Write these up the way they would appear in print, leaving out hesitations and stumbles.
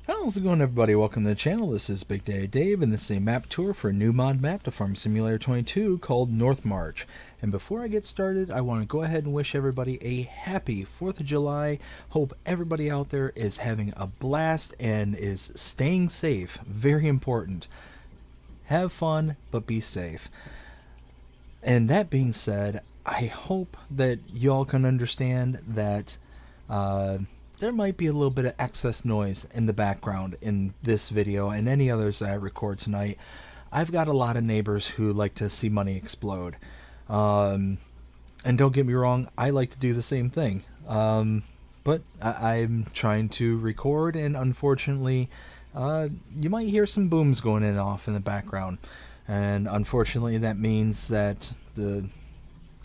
How's it going, everybody? Welcome to the channel. This is Big Daddy Dave, and this is a map tour for a new mod map to Farm Simulator 22 called North March. And before I get started, I want to go ahead and wish everybody a happy 4th of July. Hope everybody out there is having a blast and is staying safe. Very important. Have fun, but be safe. And that being said, I hope that y'all can understand that there might be a little bit of excess noise in the background in this video and any others that I record tonight. I've got a lot of neighbors who like to see money explode. And don't get me wrong, I like to do the same thing. But I'm trying to record, and unfortunately, you might hear some booms going in off in the background. And unfortunately, that means that the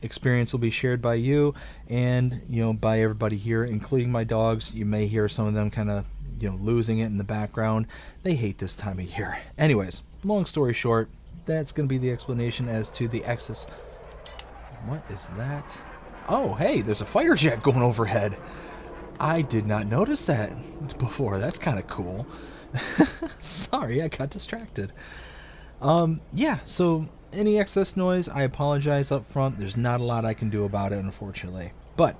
experience will be shared by you and by everybody here, including my dogs. You may hear some of them kind of losing it in the background. They hate this time of year. Anyways, long story short, that's going to be the explanation as to the excess. What is that? Oh, hey, there's a fighter jet going overhead. I did not notice that before. That's kind of cool. Sorry, I got distracted. Yeah, so any excess noise, I apologize up front. There's not a lot I can do about it, unfortunately. But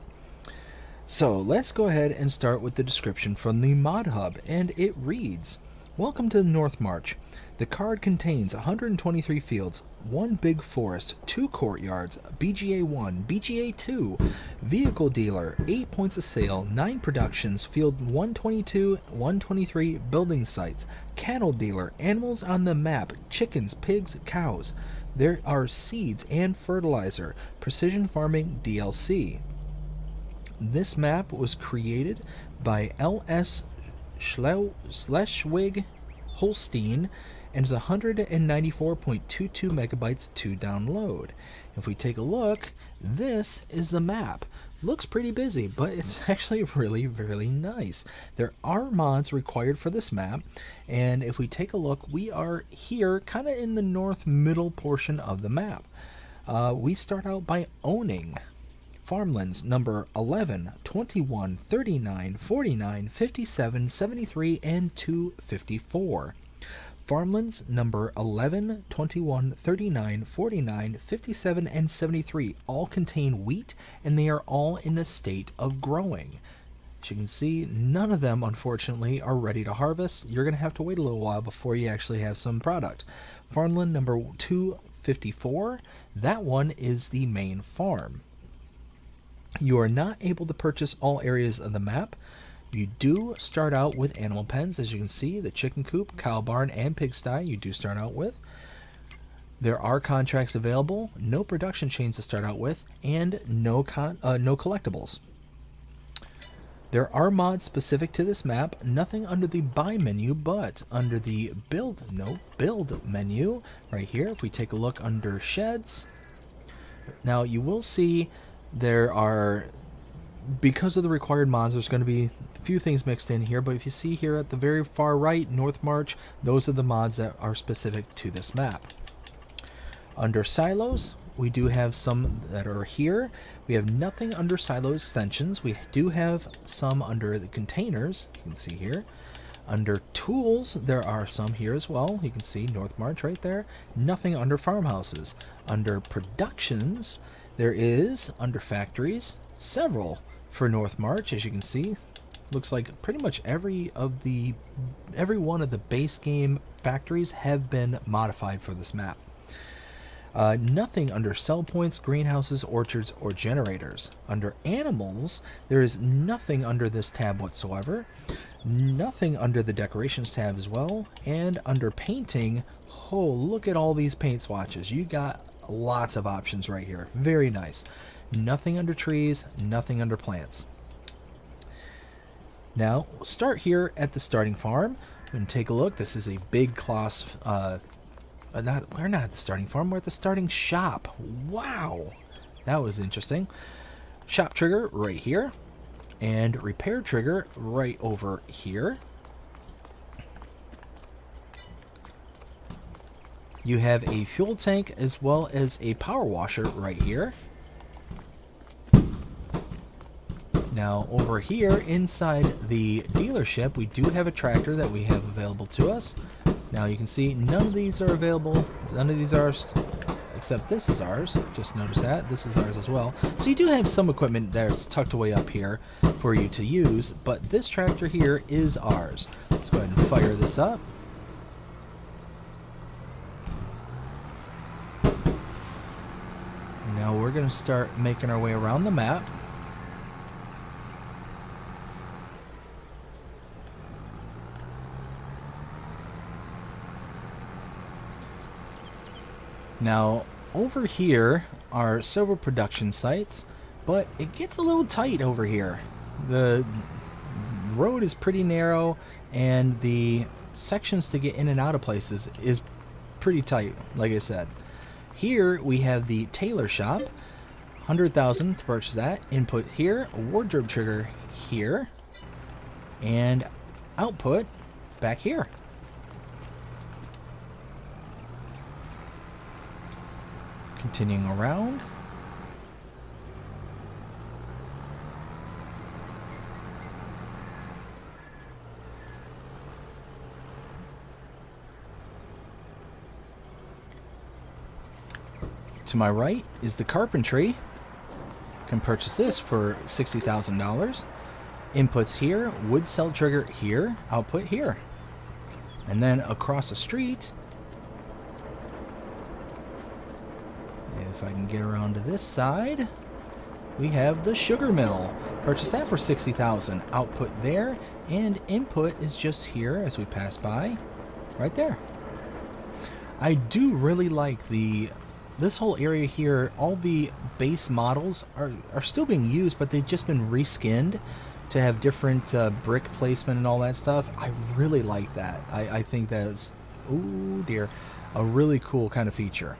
so let's go ahead and start with the description from the mod hub, and it reads: welcome to North March. The card contains 123 fields, 1 big forest, 2 courtyards, BGA 1, BGA 2, vehicle dealer, 8 points of sale, 9 productions, field 122, 123 building sites, cattle dealer, animals on the map, chickens, pigs, cows. There are seeds and fertilizer, precision farming DLC. This map was created by L.S. Schleswig Holstein and is 194.22 megabytes to download. If we take a look, this is the map. Looks pretty busy, but it's actually really, really nice. There are mods required for this map, and if we take a look, we are here kind of in the north middle portion of the map. We start out by owning farmlands number 11, 21, 39, 49, 57, 73, and 254. Farmlands number 11, 21, 39, 49, 57, and 73 all contain wheat, and they are all in a state of growing. As you can see, none of them, unfortunately, are ready to harvest. You're going to have to wait a little while before you actually have some product. Farmland number 254, that one is the main farm. You are not able to purchase all areas of the map. You do start out with animal pens, as you can see, the chicken coop, cow barn, and pigsty you do start out with. There are contracts available, no production chains to start out with, and no collectibles. There are mods specific to this map, nothing under the buy menu, but under the build menu right here. If we take a look under sheds, now you will see there are, because of the required mods, there's going to be a few things mixed in here, but if you see here at the very far right, North March, those are the mods that are specific to this map. Under silos, we do have some that are here. We have nothing under silo extensions. We do have some under the containers, you can see here. Under tools, there are some here as well. You can see North March right there. Nothing under farmhouses. Under productions, there is, under factories, several for North March. As you can see, looks like pretty much every one of the base game factories have been modified for this map. Nothing under sell points, greenhouses, orchards, or generators. Under animals, there is nothing under this tab whatsoever. Nothing under the decorations tab as well. And under painting, oh, look at all these paint swatches. You got lots of options right here. Very nice. Nothing under trees, nothing under plants. Now, we'll start here at the starting farm and take a look. This is a big class. We're not at the starting farm, we're at the starting shop. Wow, that was interesting. Shop trigger right here, and repair trigger right over here. You have a fuel tank as well as a power washer right here. Now over here inside the dealership, we do have a tractor that we have available to us. Now you can see none of these are available. None of these are, except this is ours. Just notice that. This is ours as well. So you do have some equipment that's tucked away up here for you to use, but this tractor here is ours. Let's go ahead and fire this up. Now we're going to start making our way around the map. Now, over here are several production sites, but it gets a little tight over here. The road is pretty narrow, and the sections to get in and out of places is pretty tight, like I said. Here we have the tailor shop, 100,000 to purchase that. Input here, a wardrobe trigger here, and output back here. Continuing around. To my right is the carpentry. Can purchase this for $60,000. Inputs here, wood cell trigger here, output here. And then across the street, if I can get around to this side, we have the sugar mill. Purchase that for $60,000. Output there, and input is just here as we pass by, right there. I do really like this whole area here. All the base models are still being used, but they've just been reskinned to have different brick placement and all that stuff. I really like that. I think that's, oh dear, a really cool kind of feature.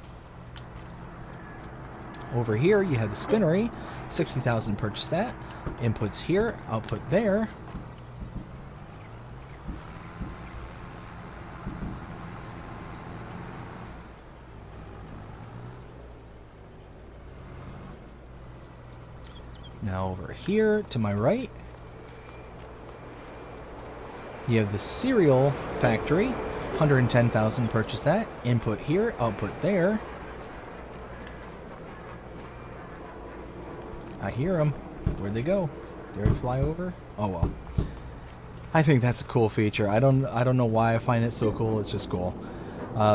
Over here you have the spinnery, 60,000, purchase that. Inputs here, output there. Now over here to my right, you have the cereal factory, 110,000, purchase that. Input here, output there. I hear them. Where'd they go? Did they fly over? Oh well. I think that's a cool feature. I don't know why I find it so cool. It's just cool.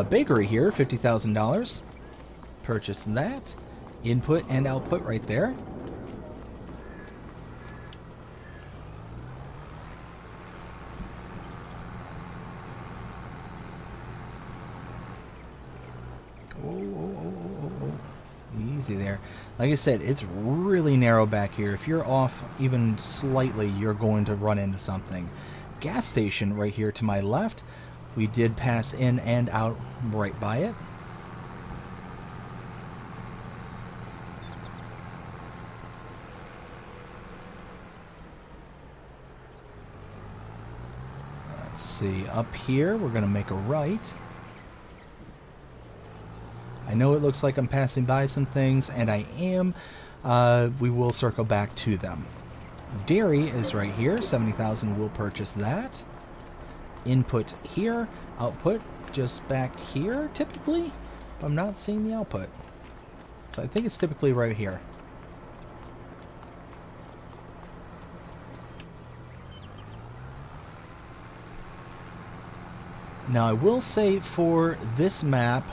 Bakery here, $50,000. Purchase that. Input and output right there. Easy there. Like I said, it's really narrow back here. If you're off even slightly, you're going to run into something. Gas station right here to my left. We did pass in and out right by it. Let's see, up here we're going to make a right. I know it looks like I'm passing by some things, and I am. We will circle back to them. Dairy is right here, 70,000, we'll purchase that. Input here, output just back here, typically. I'm not seeing the output. So I think it's typically right here. Now I will say for this map,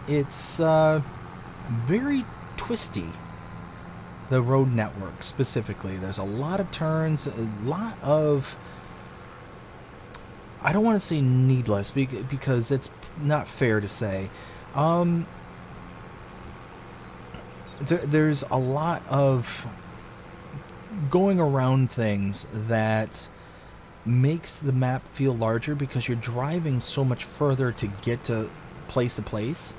it's very twisty. The road network specifically. There's a lot of turns, a lot of, I don't want to say needless because it's not fair to say. There's a lot of going around things that makes the map feel larger because you're driving so much further to get to place.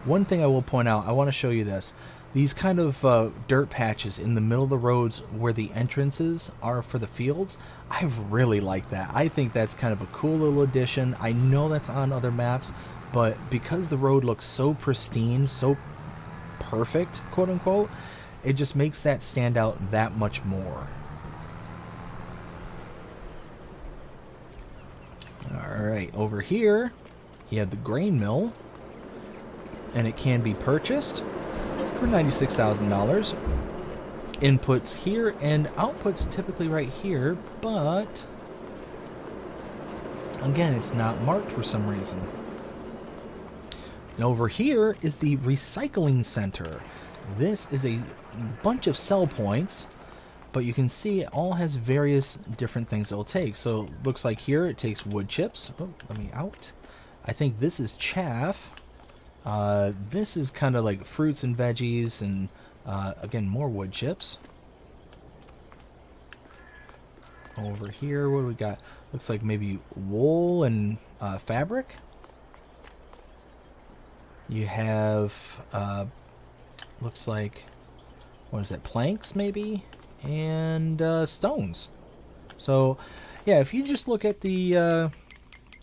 One thing I will point out, I want to show you this. These kind of dirt patches in the middle of the roads where the entrances are for the fields, I really like that. I think that's kind of a cool little addition. I know that's on other maps, but because the road looks so pristine, so perfect, quote unquote, it just makes that stand out that much more. Alright, over here, you have the grain mill, and it can be purchased for $96,000. Inputs here and outputs typically right here, but again, it's not marked for some reason. And over here is the recycling center. This is a bunch of sell points, but you can see it all has various different things it'll take. So it looks like here it takes wood chips. Oh, let me out. I think this is chaff. This is kind of like fruits and veggies, and again, more wood chips. Over here, what do we got? Looks like maybe wool and fabric. You have, looks like, what is that, planks maybe? And stones. So, yeah, if you just look at the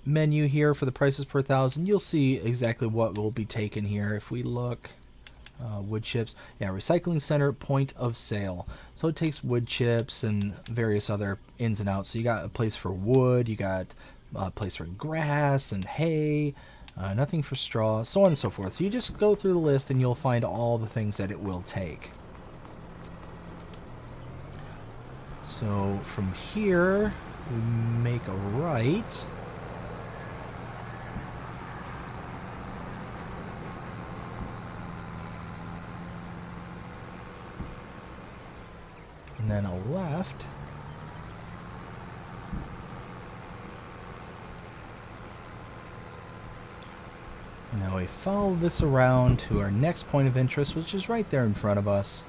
menu here for the prices per thousand, you'll see exactly what will be taken here. If we look, wood chips, yeah, recycling center, point of sale. So it takes wood chips and various other ins and outs. So you got a place for wood, you got a place for grass and hay, nothing for straw, so on and so forth. You just go through the list and you'll find all the things that it will take. So from here, we make a right. And then a left. Now we follow this around to our next point of interest, which is right there in front of us.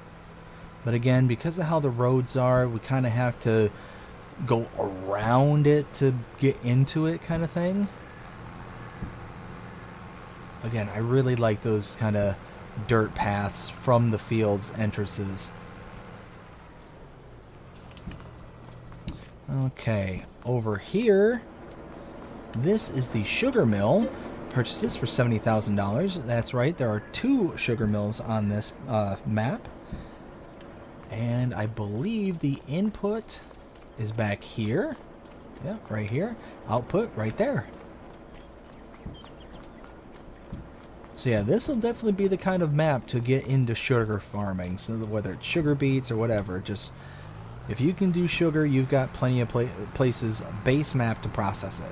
But again, because of how the roads are, we kind of have to go around it to get into it, kind of thing. Again, I really like those kind of dirt paths from the fields entrances. Okay, over here, this is the sugar mill. Purchase this for $70,000. That's right, there are 2 sugar mills on this map. And I believe the input is back here. Yeah, right here. Output right there. So yeah, this will definitely be the kind of map to get into sugar farming. So whether it's sugar beets or whatever, just if you can do sugar, you've got plenty of places, base map to process it.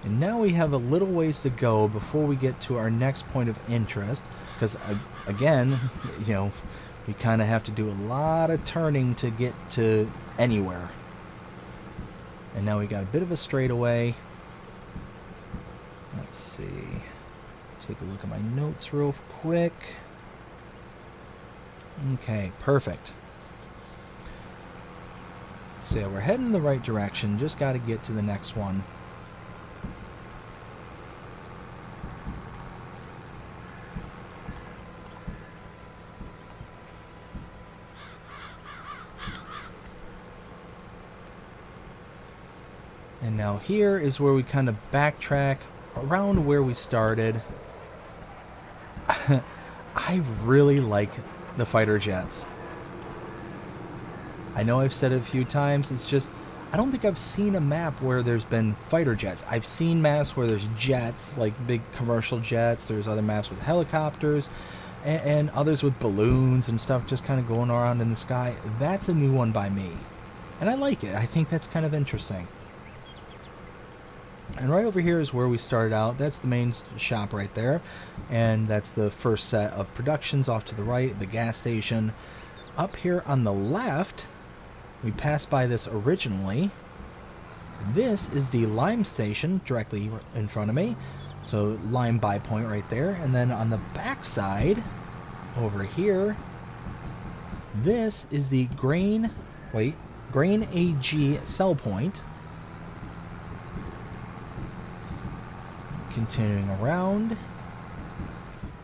And now we have a little ways to go before we get to our next point of interest, because again, you know, we kind of have to do a lot of turning to get to anywhere. And now we got a bit of a straightaway. Let's see. Take a look at my notes real quick. Okay, perfect. So yeah, we're heading in the right direction. Just got to get to the next one. And now here is where we kind of backtrack around where we started. I really like the fighter jets. I know I've said it a few times, it's just, I don't think I've seen a map where there's been fighter jets. I've seen maps where there's jets, like big commercial jets, there's other maps with helicopters, and others with balloons and stuff just kind of going around in the sky. That's a new one by me. And I like it. I think that's kind of interesting. And right over here is where we started out. That's the main shop right there. And that's the first set of productions off to the right, the gas station. Up here on the left, we passed by this originally. This is the lime station directly in front of me. So lime buy point right there. And then on the back side, over here, this is the Grain AG sell point. Continuing around.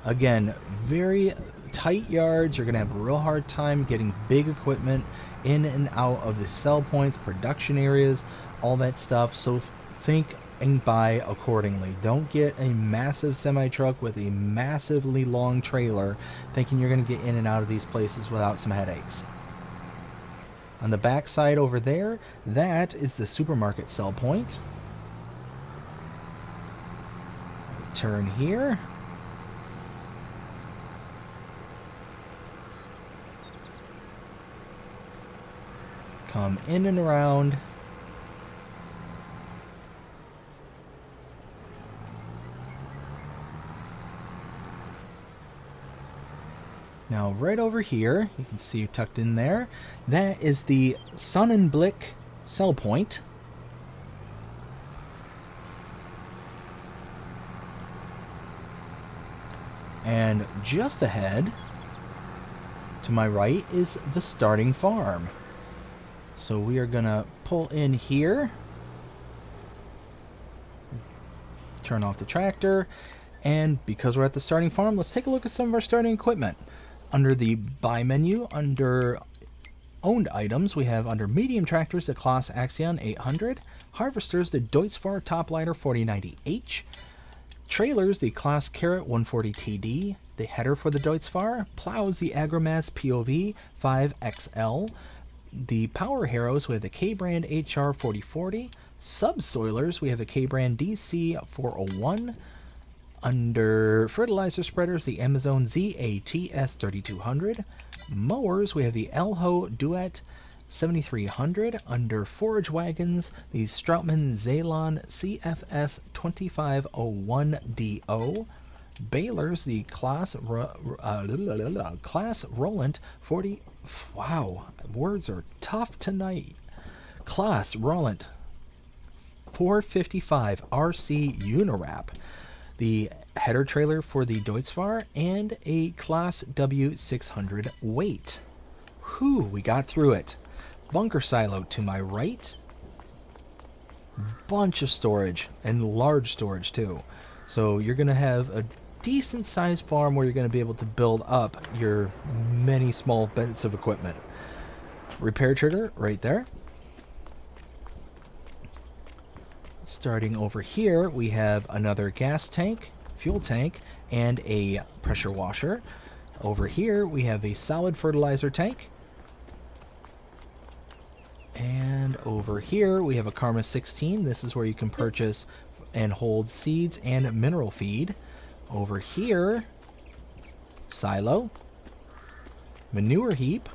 Again, very tight yards. You're going to have a real hard time getting big equipment in and out of the sell points, production areas, all that stuff. So think and buy accordingly. Don't get a massive semi truck with a massively long trailer thinking you're going to get in and out of these places without some headaches. On the back side over there, that is the supermarket sell point. Turn here. Come in and around. Now right over here, you can see tucked in there, that is the Sonnenblick sell point. And just ahead, to my right, is the starting farm. So we are going to pull in here, turn off the tractor, and because we're at the starting farm, let's take a look at some of our starting equipment. Under the buy menu, under owned items, we have under medium tractors the Claas Axion 800, harvesters the Deutz-Fahr Toplighter 4090H, trailers the Claas Carrot 140TD, the header for the Deutz-Fahr, plows the Agromaz POV 5XL, the power harrows we have the K-Brand HR 4040, subsoilers we have the K-Brand DC 401, under fertilizer spreaders, the Amazon ZATS 3200. Mowers, we have the Elho Duet 7300. Under forage wagons, the Strautmann Zalon CFS 2501DO. Balers, the Claas Roland 40. Wow, words are tough tonight. Claas Roland 455 RC Unirap. The header trailer for the Deutz-Fahr, and a Claas W600 weight. Whew, we got through it. Bunker silo to my right. Bunch of storage, and large storage too. So you're going to have a decent sized farm where you're going to be able to build up your many small bits of equipment. Repair trigger right there. Starting over here, we have another gas tank, fuel tank, and a pressure washer. Over here, we have a solid fertilizer tank. And over here, we have a Karma 16. This is where you can purchase and hold seeds and mineral feed. Over here, silo, manure heap,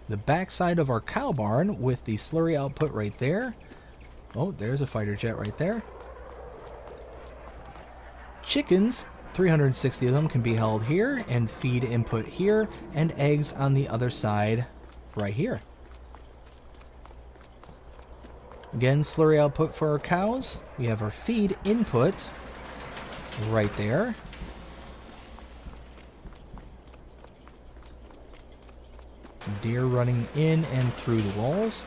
the backside of our cow barn with the slurry output right there. Oh, there's a fighter jet right there. Chickens, 360 of them can be held here, and feed input here, and eggs on the other side right here. Again, slurry output for our cows. We have our feed input right there. Deer running in and through the walls.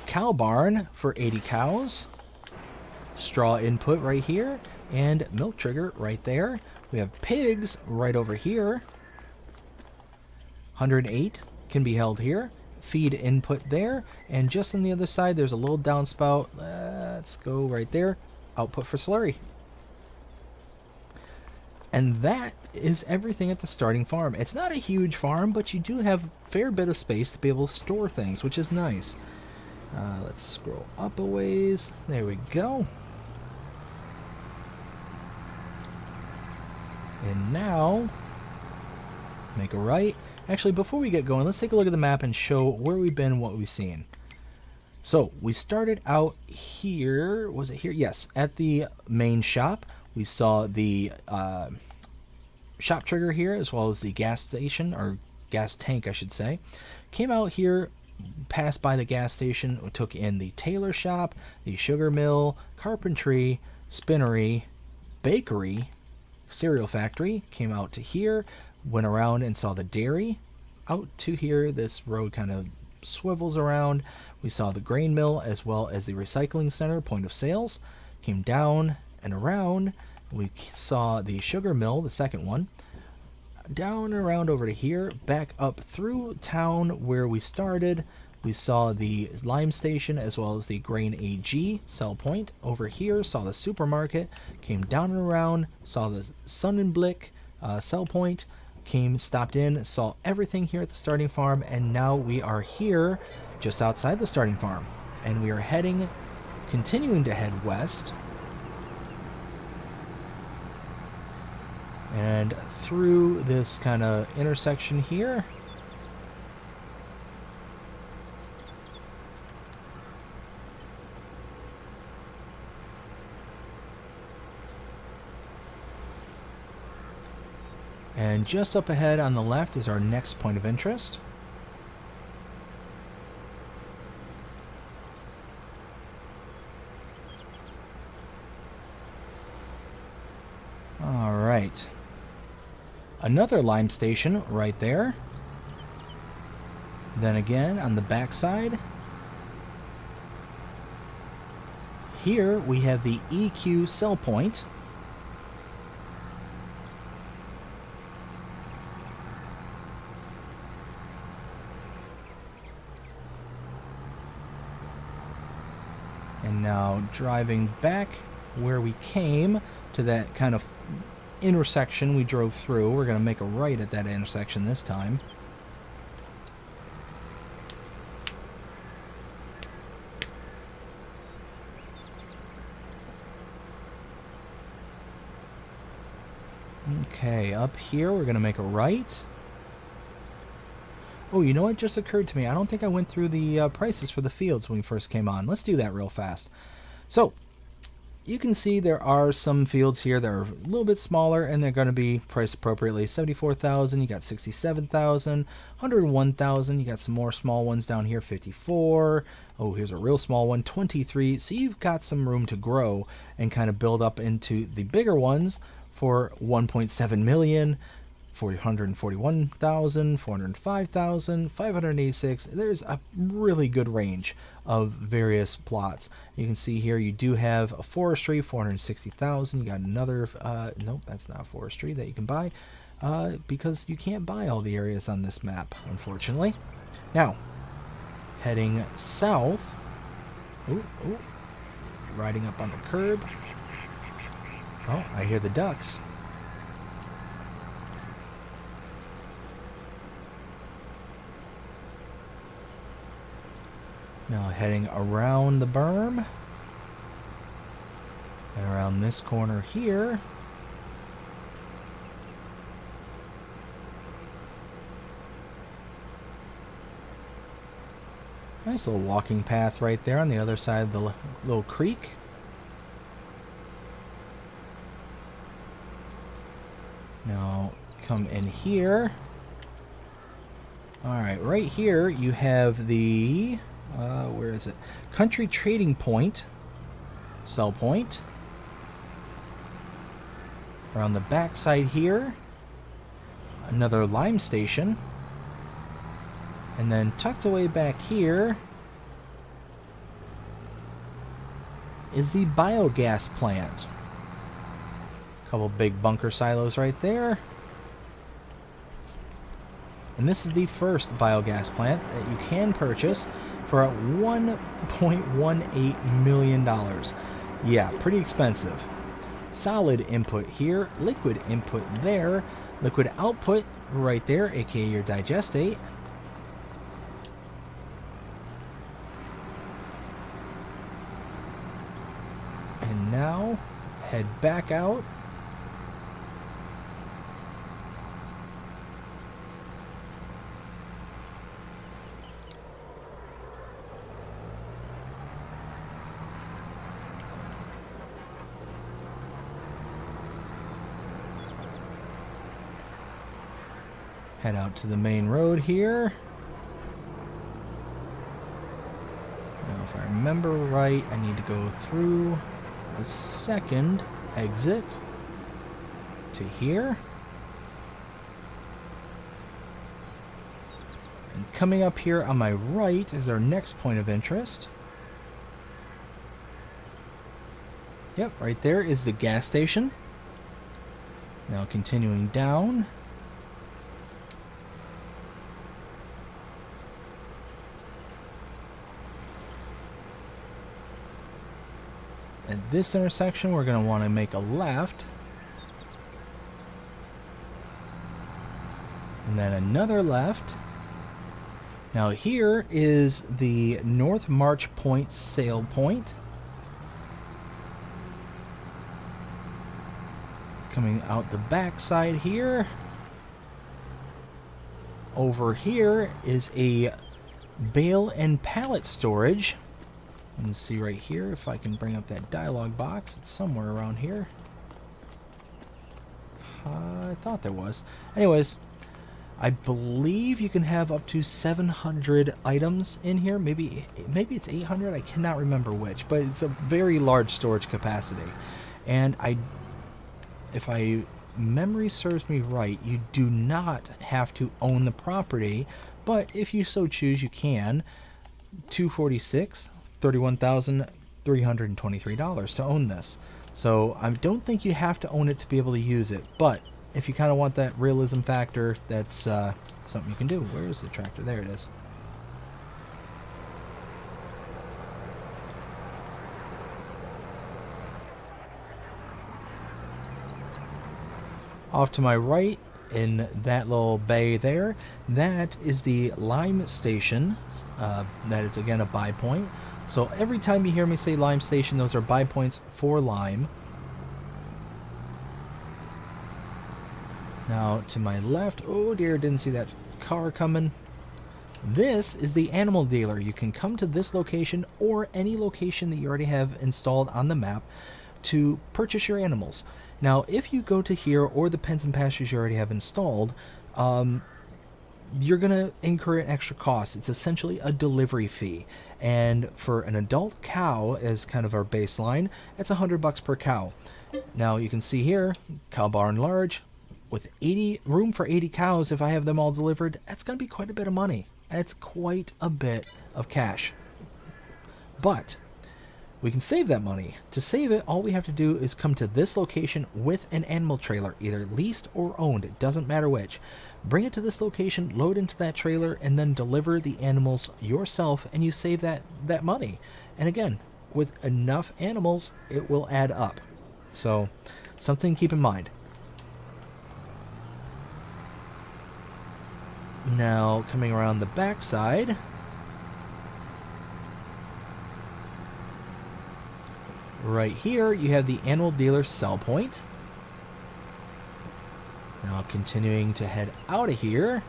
Cow barn for 80 cows. Straw input right here, and milk trigger right there. We have pigs right over here. 108 can be held here. Feed input there, and just on the other side there's a little downspout. Let's go right there. Output for slurry. And that is everything at the starting farm. It's not a huge farm, but you do have a fair bit of space to be able to store things, which is nice. Let's scroll up a ways. There we go. And now, make a right. Actually, before we get going, let's take a look at the map and show where we've been, what we've seen. So, we started out here. Was it here? Yes, at the main shop. We saw the shop trigger here, as well as the gas station, or gas tank, I should say. Came out here, passed by the gas station, took in the tailor shop, the sugar mill, carpentry, spinnery, bakery, cereal factory. Came out to here, went around and saw the dairy. Out to here, this road kind of swivels around. We saw the grain mill as well as the recycling center, point of sales. Came down and around. We saw the sugar mill, the second one. down and around over to here, back up through town where we started. We saw the Lime Station as well as the Grain AG sell point. Over here, saw the supermarket, came down and around, saw the Sun and Blick sell point, stopped in, saw everything here at the starting farm, and now we are here just outside the starting farm. And we are continuing to head west. And through this kind of intersection here. And just up ahead on the left is our next point of interest. All right. Another Lime Station right there. Then again on the back side. Here we have the EQ sell point. And now driving back where we came to that kind of intersection we drove through. We're going to make a right at that intersection this time. Okay, up here we're going to make a right. Oh, you know what just occurred to me? I don't think I went through the prices for the fields when we first came on. Let's do that real fast. So, you can see there are some fields here that are a little bit smaller, and they're going to be priced appropriately. 74,000, you got 67,000, 101,000. You got some more small ones down here, 54. Oh, here's a real small one, 23. So you've got some room to grow and kind of build up into the bigger ones for 1.7 million. 441,000, 405,000, 586. There's a really good range of various plots. You can see here you do have a forestry, 460,000. You got another, nope, that's not forestry that you can buy because you can't buy all the areas on this map, unfortunately. Now, heading south. Ooh, riding up on the curb. Oh, I hear the ducks. Now heading around the berm and around this corner here. Nice little walking path right there on the other side of the little creek. Now come in here. Alright, right here you have the where is it? Country Trading Point sell point. Around the back side here, another Lime Station. And then tucked away back here is the biogas plant. A couple big bunker silos right there. And this is the first biogas plant that you can purchase for $1.18 million. Yeah, pretty expensive. Solid input here, liquid input there, liquid output right there, aka your digestate. And now, head back out. Head out to the main road here. Now, if I remember right, I need to go through the second exit to here. And coming up here on my right is our next point of interest. Yep, right there is the gas station. Now continuing down. At this intersection, we're going to want to make a left. And then another left. Now here is the North March Point sail point. Coming out the back side here. Over here is a bale and pallet storage. You can see right here, if I can bring up that dialog box, it's somewhere around here. I thought there was. Anyways, I believe you can have up to 700 items in here. Maybe it's 800. I cannot remember which, but it's a very large storage capacity. And if memory serves me right, you do not have to own the property, but if you so choose, you can. $246, $31,323 to own this. So I don't think you have to own it to be able to use it, but if you kind of want that realism factor, that's something you can do. Where is the tractor? There it is. Off to my right, in that little bay there, that is the Lime Station. That is, again, a buy point. So every time you hear me say Lime Station, those are buy points for lime. Now, to my left, oh dear, didn't see that car coming. This is the animal dealer. You can come to this location or any location that you already have installed on the map to purchase your animals. Now, if you go to here or the pens and pastures you already have installed, you're going to incur an extra cost. It's essentially a delivery fee. And for an adult cow, as kind of our baseline, it's $100 per cow. Now, you can see here, cow barn large, with room for 80 cows. If I have them all delivered, that's going to be quite a bit of money. That's quite a bit of cash. But we can save that money. To save it, all we have to do is come to this location with an animal trailer, either leased or owned. It doesn't matter which. Bring it to this location, load into that trailer, and then deliver the animals yourself, and you save that money. And again, with enough animals, it will add up. So, something to keep in mind. Now, coming around the back side, right here, you have the animal dealer sell point. Now, continuing to head out of here,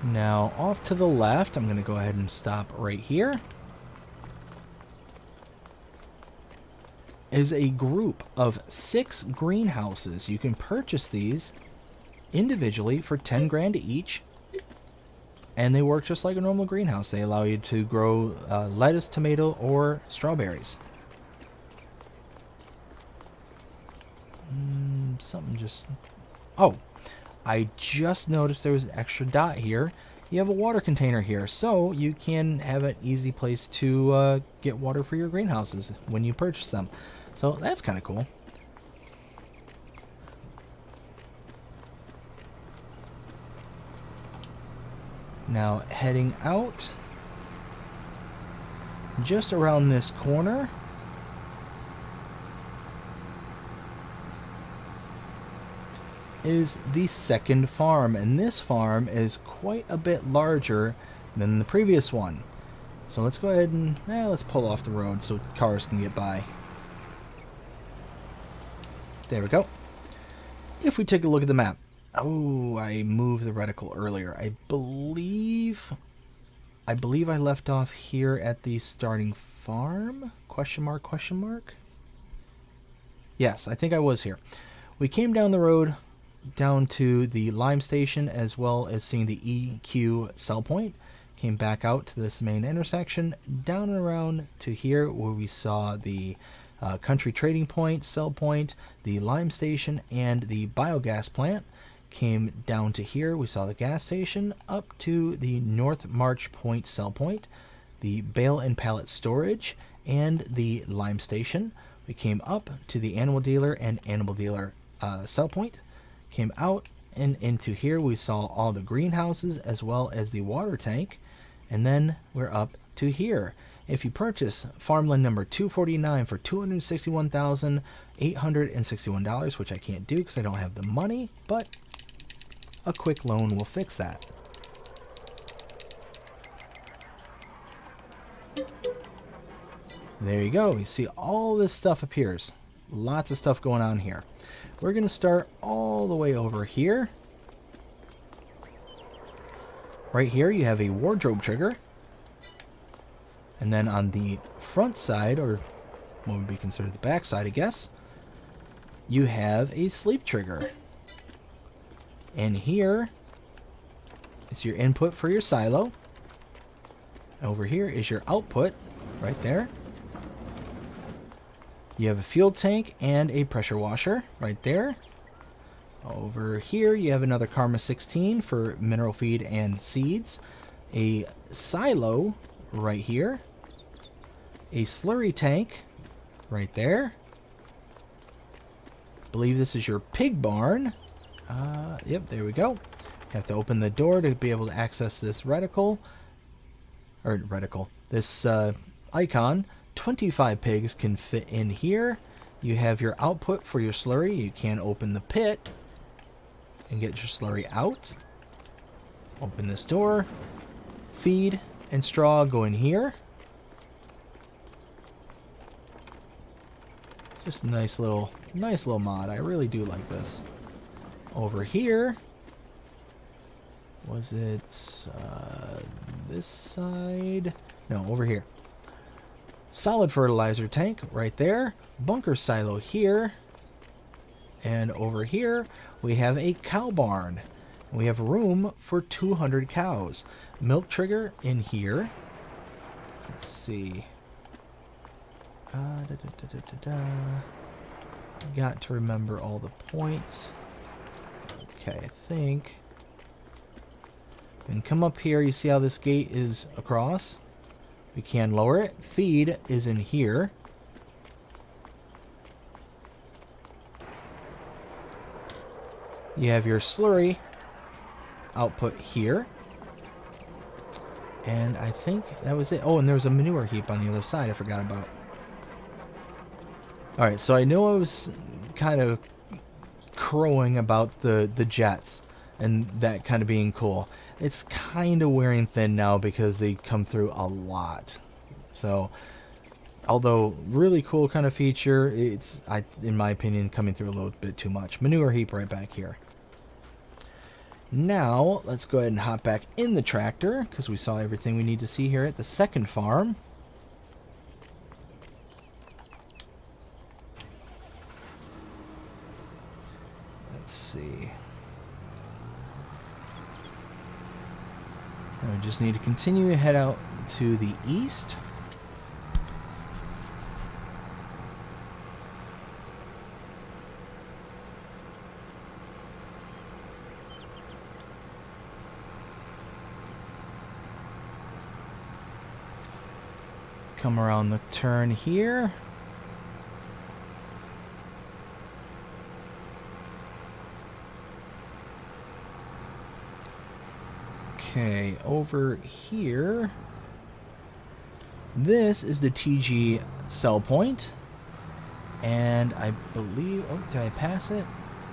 now off to the left, I'm going to go ahead and stop right here, is a group of 6 greenhouses. You can purchase these individually for 10 grand each, and they work just like a normal greenhouse. They allow you to grow lettuce, tomato, or strawberries. Something just... Oh, I just noticed there was an extra dot here. You have a water container here, so you can have an easy place to get water for your greenhouses when you purchase them. So that's kind of cool. Now heading out, just around this corner, is the second farm, and this farm is quite a bit larger than the previous one. So let's go ahead and let's pull off the road so cars can get by. There we go. If we take a look at the map, oh, I moved the reticle earlier. I believe I left off here at the starting farm? Question mark, question mark? Yes, I think I was here. We came down the road down to the Lime Station, as well as seeing the EQ sell point. Came back out to this main intersection, down and around to here where we saw the Country Trading Point, sell point, the Lime Station, and the biogas plant. Came down to here, we saw the gas station, up to the North March Point sell point, the bale and pallet storage, and the Lime Station. We came up to the Animal Dealer and Animal Dealer sell point. Came out and into here. We saw all the greenhouses as well as the water tank. And then we're up to here. If you purchase farmland number 249 for $261,861, which I can't do because I don't have the money, but a quick loan will fix that. There you go. You see all this stuff appears. Lots of stuff going on here. We're going to start all the way over here. Right here you have a wardrobe trigger. And then on the front side, or what would be considered the back side, I guess, you have a sleep trigger. And here is your input for your silo. Over here is your output, right there. You have a fuel tank and a pressure washer, right there. Over here you have another Karma 16 for mineral feed and seeds. A silo right here. A slurry tank right there. I believe this is your pig barn. Yep, there we go. You have to open the door to be able to access this reticle. Or reticle. This icon. 25 pigs can fit in here. You have your output for your slurry. You can open the pit and get your slurry out. Open this door. Feed and straw go in here. Just a nice little mod. I really do like this. Over here, was it this side? No, over here. Solid fertilizer tank right there. Bunker silo here. And over here, we have a cow barn. We have room for 200 cows. Milk trigger in here. Let's see. Got to remember all the points. Okay, I think. And come up here, you see how this gate is across? We can lower it. Feed is in here. You have your slurry output here. And I think that was it. Oh, and there was a manure heap on the other side I forgot about. Alright, so I know I was kind of crowing about the jets and that kind of being cool. It's kind of wearing thin now because they come through a lot. So, although really cool kind of feature, it's, in my opinion, coming through a little bit too much. Manure heap right back here. Now, let's go ahead and hop back in the tractor because we saw everything we need to see here at the second farm. Let's see. We just need to continue to head out to the east. Come around the turn here. Okay, over here. This is the TG sell point. And I believe... Oh, did I pass it?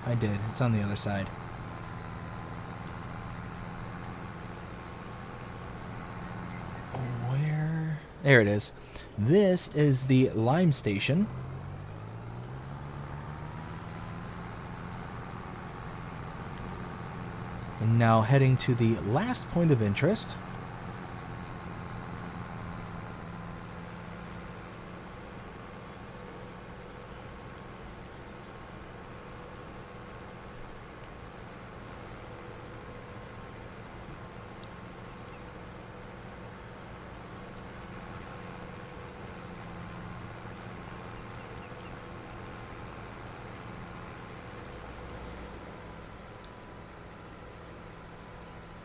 I did. It's on the other side. Where? There it is. This is the Lime Station. And now heading to the last point of interest.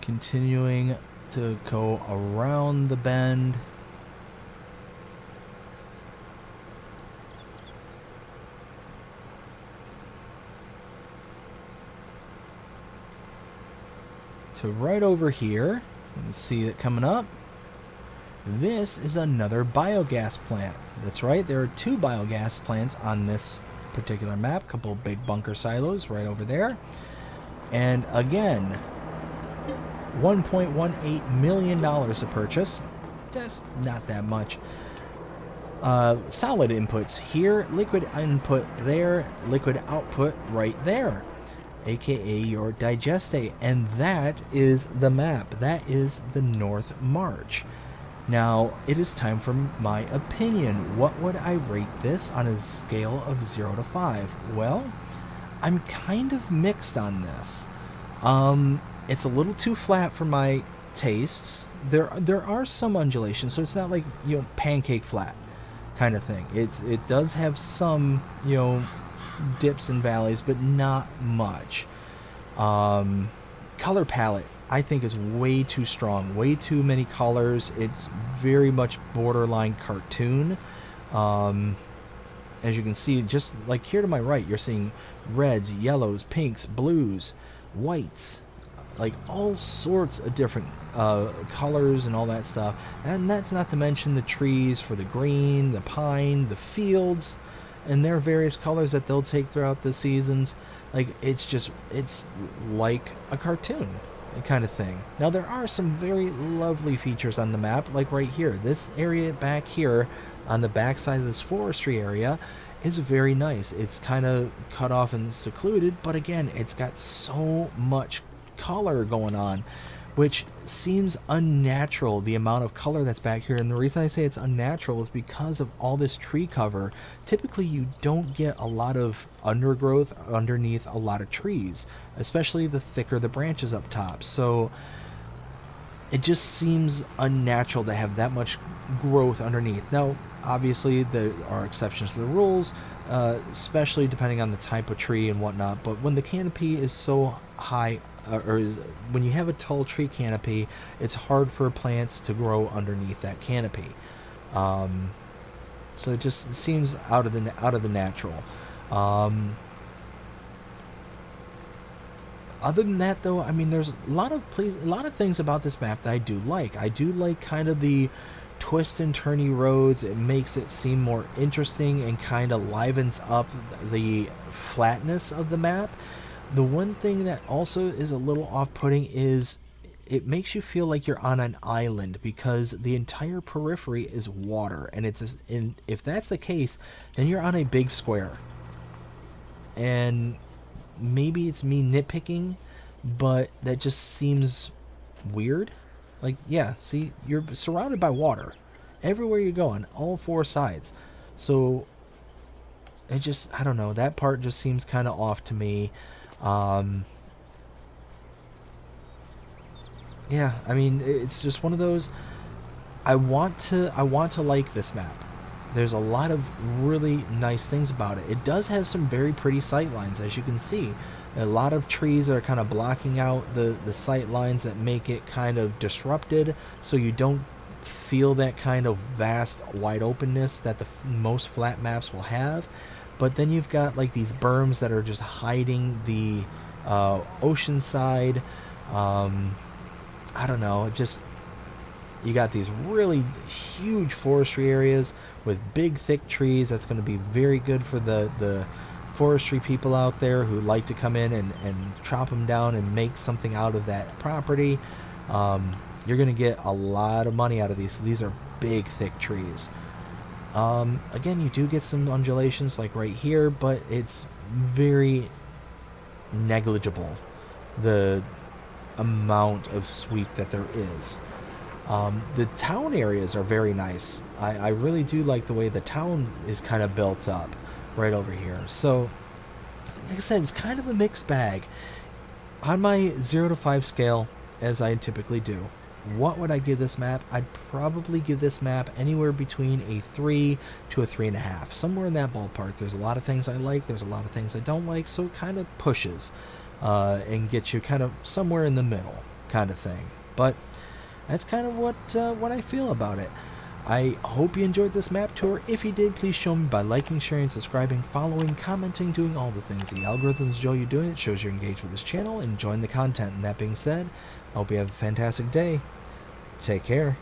Continuing to go around the bend. to right over here. You can see it coming up. This is another biogas plant. That's right, there are 2 biogas plants on this particular map. A couple of big bunker silos right over there. And again, $1.18 million to purchase. Just not that much. Solid inputs here, liquid input there, liquid output right there, aka your digestate. And that is the map. That is the North March. Now, it is time for my opinion. What would I rate this on a scale of 0 to 5? Well, I'm kind of mixed on this. It's a little too flat for my tastes. There are some undulations, so it's not like, you know, pancake flat kind of thing. It does have some, you know, dips and valleys, but not much. Color palette, I think, is way too strong, way too many colors. It's very much borderline cartoon. As you can see, just like here to my right, you're seeing reds, yellows, pinks, blues, whites, like all sorts of different colors and all that stuff. And that's not to mention the trees for the green, the pine, the fields, and their various colors that they'll take throughout the seasons. Like, it's like a cartoon kind of thing. Now, there are some very lovely features on the map, like right here. This area back here on the back side of this forestry area is very nice. It's kind of cut off and secluded, but again, it's got so much color going on, which seems unnatural, the amount of color that's back here. And the reason I say it's unnatural is because of all this tree cover. Typically, you don't get a lot of undergrowth underneath a lot of trees, especially the thicker the branches up top. So it just seems unnatural to have that much growth underneath. Now, obviously, there are exceptions to the rules, especially depending on the type of tree and whatnot. But when the canopy is so high, when you have a tall tree canopy, it's hard for plants to grow underneath that canopy. So it just seems out of the natural. Other than that, though, I mean, there's a lot of things about this map that I do like. I do like kind of the twist and turny roads. It makes it seem more interesting and kind of livens up the flatness of the map. The one thing that also is a little off-putting is it makes you feel like you're on an island, because the entire periphery is water, and if that's the case, then you're on a big square. And maybe it's me nitpicking, but that just seems weird. Like, yeah, see, you're surrounded by water everywhere you go on all 4 sides. So it just, I don't know, that part just seems kind of off to me. Yeah, I mean, it's just one of those. I want to like this map. There's a lot of really nice things about it. It does have some very pretty sight lines, as you can see. A lot of trees are kind of blocking out the sight lines that make it kind of disrupted, so you don't feel that kind of vast wide openness that the most flat maps will have. But then you've got like these berms that are just hiding the ocean side. I don't know, just, you got these really huge forestry areas with big thick trees. That's going to be very good for the forestry people out there who like to come in and chop them down and make something out of that property. You're going to get a lot of money out of these. These are big thick trees. Again, you do get some undulations like right here, but it's very negligible, the amount of sweep that there is. The town areas are very nice. I really do like the way the town is kind of built up right over here. So, like I said, it's kind of a mixed bag. On my 0 to 5 scale, as I typically do, what would I give this map? I'd probably give this map anywhere between a 3 to a 3.5. Somewhere in that ballpark. There's a lot of things I like, there's a lot of things I don't like, so it kind of pushes and gets you kind of somewhere in the middle kind of thing. But that's kind of what I feel about it. I hope you enjoyed this map tour. If you did, please show me by liking, sharing, subscribing, following, commenting, doing all the things the algorithms enjoy you doing. It shows you're engaged with this channel and enjoying the content. And that being said, Hope you have a fantastic day. Take care.